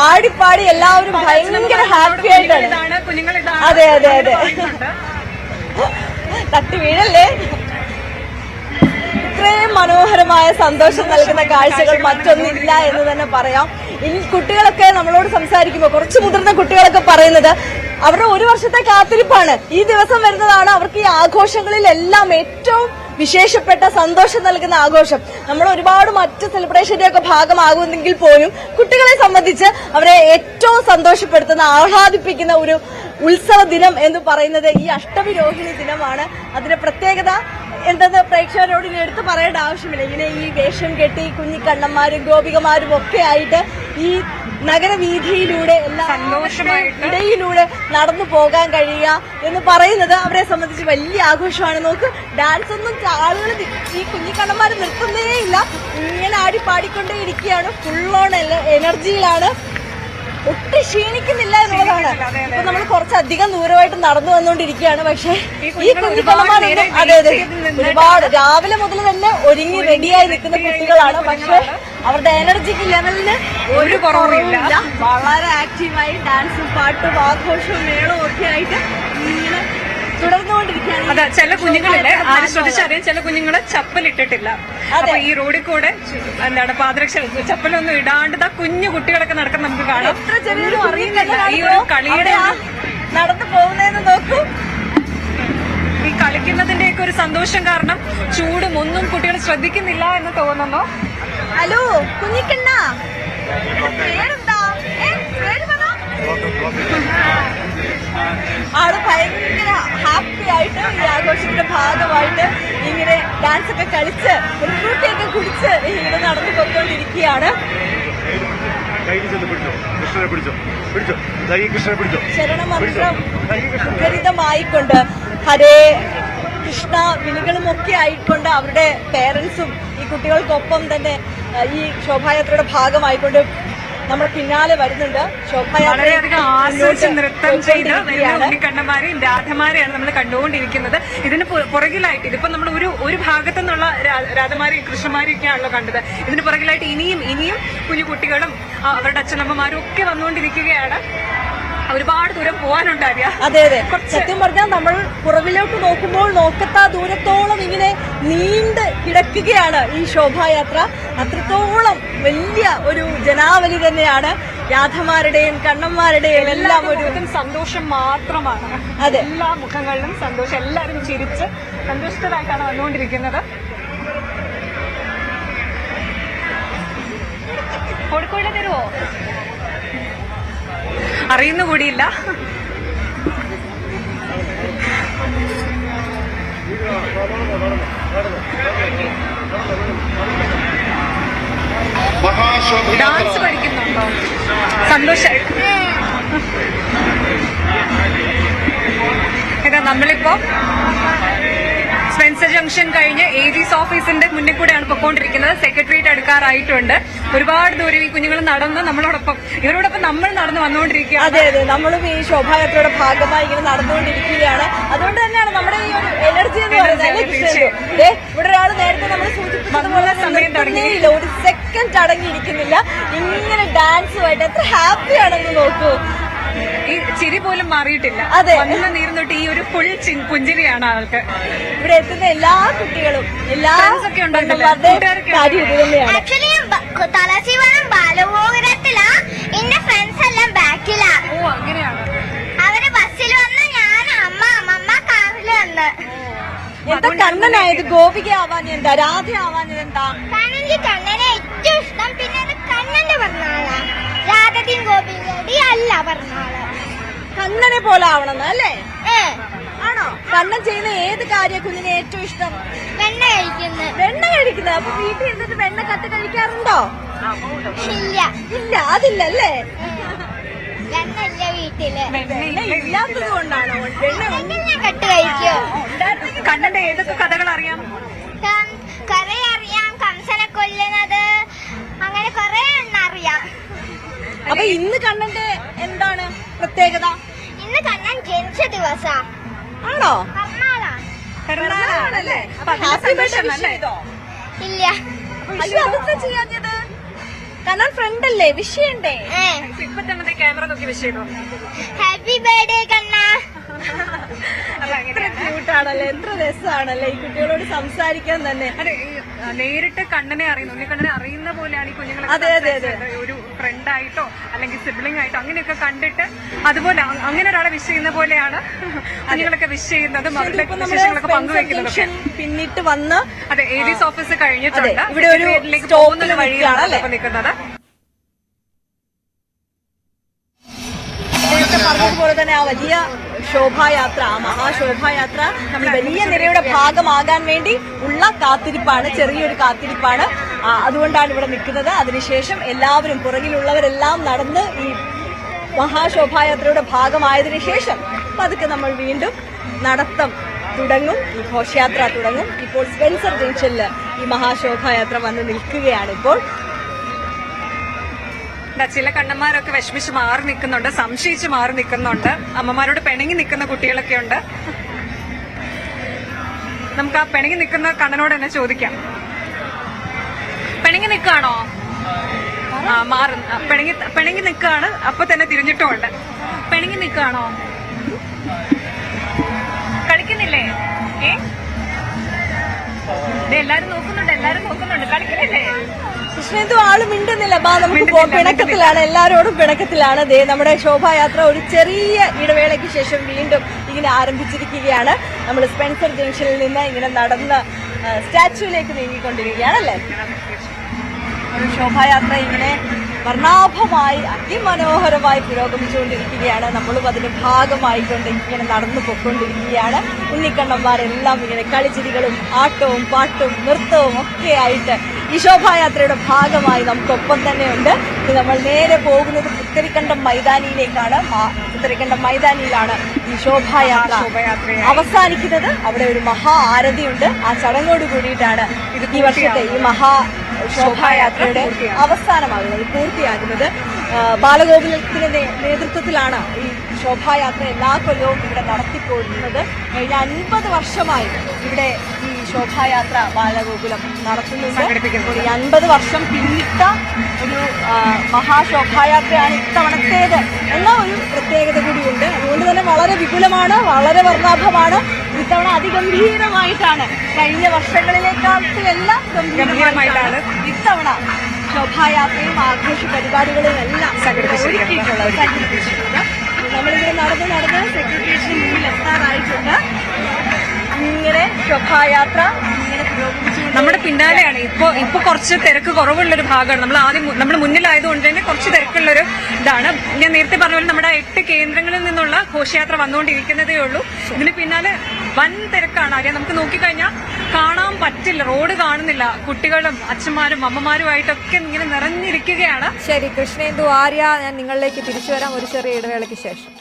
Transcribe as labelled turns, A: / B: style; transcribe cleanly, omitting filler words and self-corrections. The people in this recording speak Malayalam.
A: ആടിപ്പാടി എല്ലാവരും ഭയങ്കര ഹാപ്പി ആയിട്ടാണ്. അതെ അതെ അതെ, തട്ടി വീഴല്ലേ. ഇത്രയും മനോഹരമായ സന്തോഷം നൽകുന്ന കാഴ്ചകൾ മറ്റൊന്നില്ല എന്ന് തന്നെ പറയാം. ഇനി കുട്ടികളൊക്കെ നമ്മളോട് സംസാരിക്കുമ്പോൾ കുറച്ച് മുതിർന്ന കുട്ടികളൊക്കെ പറയുന്നത് അവരുടെ ഒരു വർഷത്തെ കാത്തിരിപ്പാണ്. ഈ ദിവസം വരുന്നതാണ് അവർക്ക് ഈ ആഘോഷങ്ങളിലെല്ലാം ഏറ്റവും വിശേഷപ്പെട്ട സന്തോഷം നൽകുന്ന ആഘോഷം. നമ്മൾ ഒരുപാട് മറ്റ് സെലിബ്രേഷന്റെ ഒക്കെ ഭാഗമാകുന്നെങ്കിൽ പോലും കുട്ടികളെ സംബന്ധിച്ച് അവരെ ഏറ്റവും സന്തോഷപ്പെടുത്തുന്ന ആഹ്ലാദിപ്പിക്കുന്ന ഒരു ഉത്സവ ദിനം എന്ന് പറയുന്നത് ഈ അഷ്ടമി രോഹിണി ദിനമാണ്. അതിന്റെ പ്രത്യേകത എന്തെന്ന് പ്രേക്ഷകരോട് ഇനി എടുത്ത് പറയേണ്ട ആവശ്യമില്ല. ഇങ്ങനെ ഈ വേഷം കെട്ടി കുഞ്ഞിക്കണ്ണന്മാരും ഗോപികമാരും ഒക്കെ ആയിട്ട് ഈ നഗരവീഥിയിലൂടെ എല്ലാം ഇടയിലൂടെ നടന്നു പോകാൻ കഴിയുക എന്ന് പറയുന്നത് അവരെ സംബന്ധിച്ച് വലിയ ആഘോഷമാണ്. നോക്ക്, ഡാൻസ് ഒന്നും ആളുകൾ ഈ കുഞ്ഞിക്കണ്ണന്മാർ നിർത്തുന്നേ ഇല്ല, ഇങ്ങനെ ആടി പാടിക്കൊണ്ടേ ഇരിക്കുകയാണ്. ഫുൾ ഓൺ എനർജിയിലാണ്, ഒട്ടും ക്ഷീണിക്കുന്നില്ല എന്നുള്ളതാണ്. ഇപ്പൊ നമ്മൾ കുറച്ചധികം ദൂരമായിട്ട് നടന്നു വന്നുകൊണ്ടിരിക്കുകയാണ്. പക്ഷെ ഈ കുഞ്ഞിക്കണ്ണന്മാരൊന്നും അതെ അതെ ഒരുപാട് രാവിലെ മുതൽ തന്നെ ഒരുങ്ങി റെഡിയായി നിൽക്കുന്ന കുട്ടികളാണ്. പക്ഷെ അവരുടെ എനർജിക്ക് ലെവലിന് ഒരു കുറവില്ല. വളരെ ആക്റ്റീവായി ഡാൻസും പാട്ടും ആഘോഷവും മേളവും ഒക്കെ ആയിട്ട് ഇങ്ങനെ തുടർന്നുകൊണ്ടിരിക്കുകയാണ്.
B: അതെ, ചില കുഞ്ഞുങ്ങളിലെ ആരും ശ്രദ്ധിച്ചറിയാം, ചില കുഞ്ഞുങ്ങള് ചപ്പലിട്ടിട്ടില്ല. അപ്പൊ ഈ റോഡിൽ കൂടെ എന്താണ് പാദരക്ഷ ചപ്പലൊന്നും ഇടാണ്ട് കുഞ്ഞു കുട്ടികളൊക്കെ നടക്കുന്ന നമുക്ക് കാണാം.
A: എത്ര ചെറിയൊരു അറിയുന്നില്ല
B: ഈ ഒരു കളിയുടെ
A: നടന്നു പോകുന്നതെന്ന് നോക്കൂ.
B: ഈ കളിക്കുന്നതിന്റെയൊക്കെ ഒരു സന്തോഷം കാരണം ചൂടും ഒന്നും കുട്ടികൾ ശ്രദ്ധിക്കുന്നില്ല എന്ന് തോന്നുന്നു.
A: ഹലോ കുഞ്ഞിക്കണ്ണ, പേരെന്താ? ആള് ഭയങ്കര ഹാപ്പി ആയിട്ട് ഈ ആഘോഷത്തിന്റെ ഭാഗമായിട്ട് ഇങ്ങനെ ഡാൻസ് ഒക്കെ കളിച്ച് ഒരു ഫ്രൂട്ടിയൊക്കെ കുടിച്ച് ഇങ്ങനെ നടന്നു പോയിക്കൊണ്ടിരിക്കുകയാണ്. ശരണമന്ത്രം മുഖരിതമായിക്കൊണ്ട് ഹരേ കൃഷ്ണ വിളികളുമൊക്കെ ആയിക്കൊണ്ട് അവരുടെ പേരൻസും ഈ കുട്ടികൾക്കൊപ്പം തന്നെ ഈ ശോഭായാത്രയുടെ ഭാഗമായിക്കൊണ്ട് നമ്മുടെ പിന്നാലെ വരുന്നുണ്ട്.
B: വളരെയധികം ആസ്വദിച്ച് നൃത്തം ചെയ്ത് ഉണ്ണിക്കണ്ണന്മാരെയും രാധമാരെയാണ് നമ്മൾ കണ്ടുകൊണ്ടിരിക്കുന്നത്. ഇതിന് പുറകിലായിട്ട് ഇതിപ്പോ നമ്മൾ ഒരു ഭാഗത്തു നിന്നുള്ള രാധമാരെയും കൃഷ്ണന്മാരെയും ഒക്കെയാണല്ലോ കണ്ടത്. ഇതിന് പുറകിലായിട്ട് ഇനിയും കുഞ്ഞു കുട്ടികളും അവരുടെ അച്ഛനമ്മമാരും ഒക്കെ വന്നുകൊണ്ടിരിക്കുകയാണ്. ഒരുപാട് ദൂരം പോകാനുണ്ടാവില്ല.
A: അതെ അതെ, സത്യം പറഞ്ഞാൽ നമ്മൾ പുറകിലോട്ട് നോക്കുമ്പോൾ നോക്കത്താ ദൂരത്തോളം ഇങ്ങനെ നീണ്ട് കിടക്കുകയാണ് ഈ ശോഭായാത്ര. അത്രത്തോളം വലിയ ഒരു ജനാവലി തന്നെയാണ്. രാധമാരുടെയും കണ്ണന്മാരുടെയും എല്ലാം ഒരു
B: സന്തോഷം മാത്രമാണ്.
A: അതെ,
B: എല്ലാ മുഖങ്ങളിലും സന്തോഷം, എല്ലാവരും ചിരിച്ച് സന്തുഷ്ടരായിട്ടാണ് വന്നുകൊണ്ടിരിക്കുന്നത്. കോഴിക്കോട് തരുമോ അറിയുന്ന കൂടിയില്ല. ഡാൻസ് പഠിക്കുന്നുണ്ടോ? സന്തോഷായിട്ട്. ഇതാ നമ്മളിപ്പോ സ്പെൻസർ ജംഗ്ഷൻ കഴിഞ്ഞ് AG's ഓഫീസിന്റെ മുന്നിൽ കൂടെയാണ് പൊക്കോണ്ടിരിക്കുന്നത്. സെക്രട്ടേറിയറ്റ് അടുക്കാറായിട്ടുണ്ട്. ഒരുപാട് ദൂരം ഈ കുഞ്ഞുങ്ങൾ നടന്ന് നമ്മളോടൊപ്പം ഇവരോടൊപ്പം നമ്മൾ നടന്നു വന്നുകൊണ്ടിരിക്കുകയാണ്.
A: അതെ അതെ, നമ്മളും ഈ ശോഭായാത്രയുടെ ഭാഗമായി ഇങ്ങനെ നടന്നുകൊണ്ടിരിക്കുകയാണ്. അതുകൊണ്ട് തന്നെയാണ് നമ്മുടെ ഈ ഒരു എനർജി എന്ന് പറയുന്നത്. ഇവിടെ ഒരാൾ നേരത്തെ നമ്മൾ സൂചിപ്പിച്ചതുപോലെ സമയം തുടങ്ങിയില്ല, ഒരു സെക്കൻഡ് അടങ്ങിയിരിക്കുന്നില്ല. ഇങ്ങനെ ഡാൻസുമായിട്ട് എത്ര ഹാപ്പിയാണെന്ന് നോക്കൂ.
B: ഈ ചിരി പോലും മാറിയിട്ടില്ല.
A: അതെ,
B: വന്ന നീരും തൊട്ട് ഈ ഒരു ഫുൾ പുഞ്ചിരിയാണ് ആൾക്ക്.
A: ഇവിടെ എത്തുന്ന എല്ലാ കുട്ടികളും എല്ലാ കാര്യം ഇത് തന്നെയാണ്.
C: ബാലഭോഗത്തിലാ എന്റെ ഫ്രണ്ട്സ് എല്ലാം ബാക്കിലാ.
B: ഓ, അങ്ങനെയാണ്.
C: അവര് ബസ്സിൽ വന്ന് ഞാൻ അമ്മ കാറിൽ വന്ന്.
A: എന്താ കണ്ണനായത്? ഗോപിക ആവാൻ എന്താ, രാധ ആവാൻ എന്താ?
C: കാരണം എനിക്ക് കണ്ണനെ ഏറ്റവും ഇഷ്ടം. പിന്നെ അത് കണ്ണന്റെ പറഞ്ഞാളാ, രാധയും ഗോപികയുടെയും അല്ല പറഞ്ഞാള്.
A: കണ്ണനെ പോലെ ആവണം അല്ലേ? ആണോ? കണ്ണൻ ചെയ്യുന്ന ഏത് കാര്യം കുഞ്ഞിന് ഏറ്റവും ഇഷ്ടം?
C: വെണ്ണ കഴിക്കുന്നത്.
A: വെണ്ണ കഴിക്കുന്നത്. അപ്പൊ വീട്ടിൽ ഇരുന്നിട്ട് വെണ്ണ കട്ട് കഴിക്കാറുണ്ടോ?
C: ഇല്ല
A: ഇല്ല, അതില്ല അല്ലേ?
C: വെണ്ണ ഇല്ല വീട്ടില്.
A: വെണ്ണ ഇല്ലാത്തത് കൊണ്ടാണോ? വെണ്ണ
C: കട്ട് കഴിക്കോ?
B: കണ്ണന്റെ ഏതൊക്കെ കഥകൾ അറിയാം?
C: കഥ അറിയാം, കംസനെ കൊല്ലുന്നത്, അങ്ങനെ കൊറേ എണ്ണം അറിയാം.
A: അപ്പൊ ഇന്ന് കണ്ണന്റെ എന്താണ് പ്രത്യേകത?
C: ഇന്ന് കണ്ണൻ ജനിച്ച ദിവസാ.
A: ആണോ?
B: പിറന്നാളാണല്ലേ?
C: ഇല്ല.
A: അതെന്താ ചെയ്യാഞ്ഞത്? കണ്ണൻ ഫ്രണ്ട് അല്ലേ, വിഷയണ്ടേ?
B: ഇപ്പൊ തന്നെ ക്യാമറ നോക്കി വിഷ് ചെയ്തോ.
C: ഹാപ്പി ബർത്ത്ഡേ കണ്ണ.
A: എത്ര ക്യൂട്ടാണല്ലേ, എത്ര രസമാണല്ലേ ഈ കുട്ടികളോട് സംസാരിക്കാൻ തന്നെ.
B: അതെ, നേരിട്ട് കണ്ണനെ അറിയുന്നു, ഉണ്ണിക്കണ്ണനെ അറിയുന്ന പോലെയാണ് ഈ കുഞ്ഞുങ്ങളെ ഒരു ഫ്രണ്ടായിട്ടോ അല്ലെങ്കിൽ സിബ്ലിംഗ് ആയിട്ടോ അങ്ങനെയൊക്കെ കണ്ടിട്ട് അതുപോലെ അങ്ങനെ ഒരാളെ വിഷ് ചെയ്യുന്ന പോലെയാണ് കുഞ്ഞുങ്ങളൊക്കെ വിഷ് ചെയ്യുന്നതും അവരുടെ വിശേഷങ്ങളൊക്കെ പങ്കുവെക്കുന്നതൊക്കെ.
A: പിന്നിട്ട് വന്ന്
B: അതെ, ADS ഓഫീസ് കഴിഞ്ഞിട്ടുണ്ട്.
A: ഇവിടെ ഒരു
B: പോകുന്ന വഴിയാണ് നിൽക്കുന്നത്.
A: പറഞ്ഞതുപോലെ തന്നെ ആ വലിയ ശോഭായാത്ര, ആ മഹാശോഭായാത്ര നമ്മൾ വലിയ നിരയുടെ ഭാഗമാകാൻ വേണ്ടി ഉള്ള കാത്തിരിപ്പാണ്, ചെറിയൊരു കാത്തിരിപ്പാണ്. അതുകൊണ്ടാണ് ഇവിടെ നിൽക്കുന്നത്. അതിനുശേഷം എല്ലാവരും പുറകിലുള്ളവരെല്ലാം നടന്ന് ഈ മഹാശോഭായാത്രയുടെ ഭാഗമായതിനു ശേഷം പതുക്കെ നമ്മൾ വീണ്ടും നടത്തം തുടങ്ങും, ഈ ഘോഷയാത്ര തുടങ്ങും. ഇപ്പോൾ സ്പെൻസർ ജംഗ്ഷനിൽ ഈ മഹാശോഭായാത്ര വന്ന് നിൽക്കുകയാണ്. ഇപ്പോൾ
B: ചില കണ്ണന്മാരൊക്കെ വിഷമിച്ച് മാറി നിൽക്കുന്നുണ്ട്, സംശയിച്ച് മാറി നിൽക്കുന്നുണ്ട്, അമ്മമാരോട് പിണങ്ങി നിൽക്കുന്ന കുട്ടികളൊക്കെ ഉണ്ട്. നമുക്ക് ആ പിണങ്ങി നിൽക്കുന്ന കണ്ണനോട് തന്നെ ചോദിക്കാം. പിണങ്ങി നിൽക്കുകയാണോ? പിണങ്ങി നിൽക്കുകയാണ്. അപ്പൊ തന്നെ തിരിഞ്ഞിട്ടുമുണ്ട്. പിണങ്ങി നിൽക്കുകയാണോ? കളിക്കുന്നില്ലേ? എല്ലാരും നോക്കുന്നുണ്ട്. കളിക്കുന്നില്ലേ?
A: കൃഷ്ണേന്ദു ആള് മിണ്ടുന്നില്ല. നമുക്ക് പിണക്കത്തിലാണ്, എല്ലാരോടും പിണക്കത്തിലാണ്. ദേ നമ്മുടെ ശോഭായാത്ര ഒരു ചെറിയ ഇടവേളയ്ക്ക് ശേഷം വീണ്ടും ഇങ്ങനെ ആരംഭിച്ചിരിക്കുകയാണ്. നമ്മൾ സ്പെൻസർ ജംഗ്ഷനിൽ നിന്ന് ഇങ്ങനെ നടന്ന് സ്റ്റാച്യൂലേക്ക് നീങ്ങിക്കൊണ്ടിരിക്കുകയാണല്ലേ. ഒരു ശോഭായാത്ര ഇങ്ങനെ വർണ്ണാഭമായി അതിമനോഹരമായി പുരോഗമിച്ചുകൊണ്ടിരിക്കുകയാണ്. നമ്മളും അതിന്റെ ഭാഗമായിക്കൊണ്ട് ഇങ്ങനെ നടന്നു പോയിക്കൊണ്ടിരിക്കുകയാണ്. ഉണ്ണിക്കണ്ണന്മാരെല്ലാം ഇങ്ങനെ കളിച്ചിരികളും ആട്ടവും പാട്ടും നൃത്തവും ഒക്കെ ആയിട്ട് ഈ ശോഭായാത്രയുടെ ഭാഗമായി നമുക്കൊപ്പം തന്നെ ഉണ്ട്. നമ്മൾ നേരെ പോകുന്നത് പുത്തരിക്കണ്ടം മൈതാനിയിലേക്കാണ്. പുത്തരിക്കണ്ടം മൈതാനിയിലാണ് ഈ ശോഭായാത്ര അവസാനിക്കുന്നത്. അവിടെ ഒരു മഹാ ആരതിയുണ്ട്. ആ ചടങ്ങോട് കൂടിയിട്ടാണ് ഈ വർഷത്തെ ഈ മഹാ ശോഭായാത്രയുടെ അവസാനമാകുന്നത്, പൂർത്തിയാകുന്നത്. ബാലഗോകുലത്തിന്റെ നേതൃത്വത്തിലാണ് ഈ ശോഭായാത്ര എല്ലാ കൊല്ലവും ഇവിടെ നടത്തിപ്പോരുന്നത്. കഴിഞ്ഞ 50 വർഷമായി ഇവിടെ ഈ ശോഭായാത്ര ബാലഗോകുലം നടത്തുന്നുണ്ട്. ഈ 50 വർഷം പിന്നിട്ട ഒരു മഹാശോഭായാത്രയാണ് ഇത്തവണത്തേത് എന്ന ഒരു പ്രത്യേകത കൂടിയുണ്ട്. അതുകൊണ്ട് തന്നെ വളരെ വിപുലമാണ്, വളരെ വർണ്ണാഭമാണ്. ഇത്തവണ അതിഗംഭീരമായിട്ടാണ്, കഴിഞ്ഞ വർഷങ്ങളിലേക്കാളെല്ലാം ഗംഭീരമായിട്ടാണ് ഇത്തവണ ശോഭായാത്രയും ആഘോഷ പരിപാടികളും എല്ലാം സംഘടിപ്പിച്ചിട്ടുള്ളത്. നമ്മളിങ്ങനെ നടന്ന് സെക്രട്ടേറിയറ്റിന് മുന്നിൽ എത്താറായിട്ടുണ്ട്. ഇങ്ങനെ ശോഭായാത്ര ഇങ്ങനെ പുരോഗമിച്ചു
B: നമ്മുടെ പിന്നാലെയാണ്. ഇപ്പൊ കുറച്ച് തിരക്ക് കുറവുള്ളൊരു ഭാഗമാണ്. നമ്മൾ മുന്നിലായതുകൊണ്ട് തന്നെ കുറച്ച് തിരക്കുള്ളൊരു ഇതാണ്. ഞാൻ നേരത്തെ പറഞ്ഞ പോലെ നമ്മുടെ 8 കേന്ദ്രങ്ങളിൽ നിന്നുള്ള ഘോഷയാത്ര വന്നുകൊണ്ടിരിക്കുന്നതേ ഉള്ളൂ. ഇതിന് പിന്നാലെ വൻ തിരക്കാണ്. അറിയാം, നമുക്ക് നോക്കിക്കഴിഞ്ഞാൽ കാണാൻ പറ്റില്ല, റോഡ് കാണുന്നില്ല. കുട്ടികളും അച്ഛന്മാരും അമ്മമാരുമായിട്ടൊക്കെ ഇങ്ങനെ നിറഞ്ഞിരിക്കുകയാണ്.
D: ശരി, കൃഷ്ണേന്ദു, ആര്യ, ഞാൻ നിങ്ങളിലേക്ക് തിരിച്ചു വരാം ഒരു ചെറിയ ഇടവേളയ്ക്ക് ശേഷം.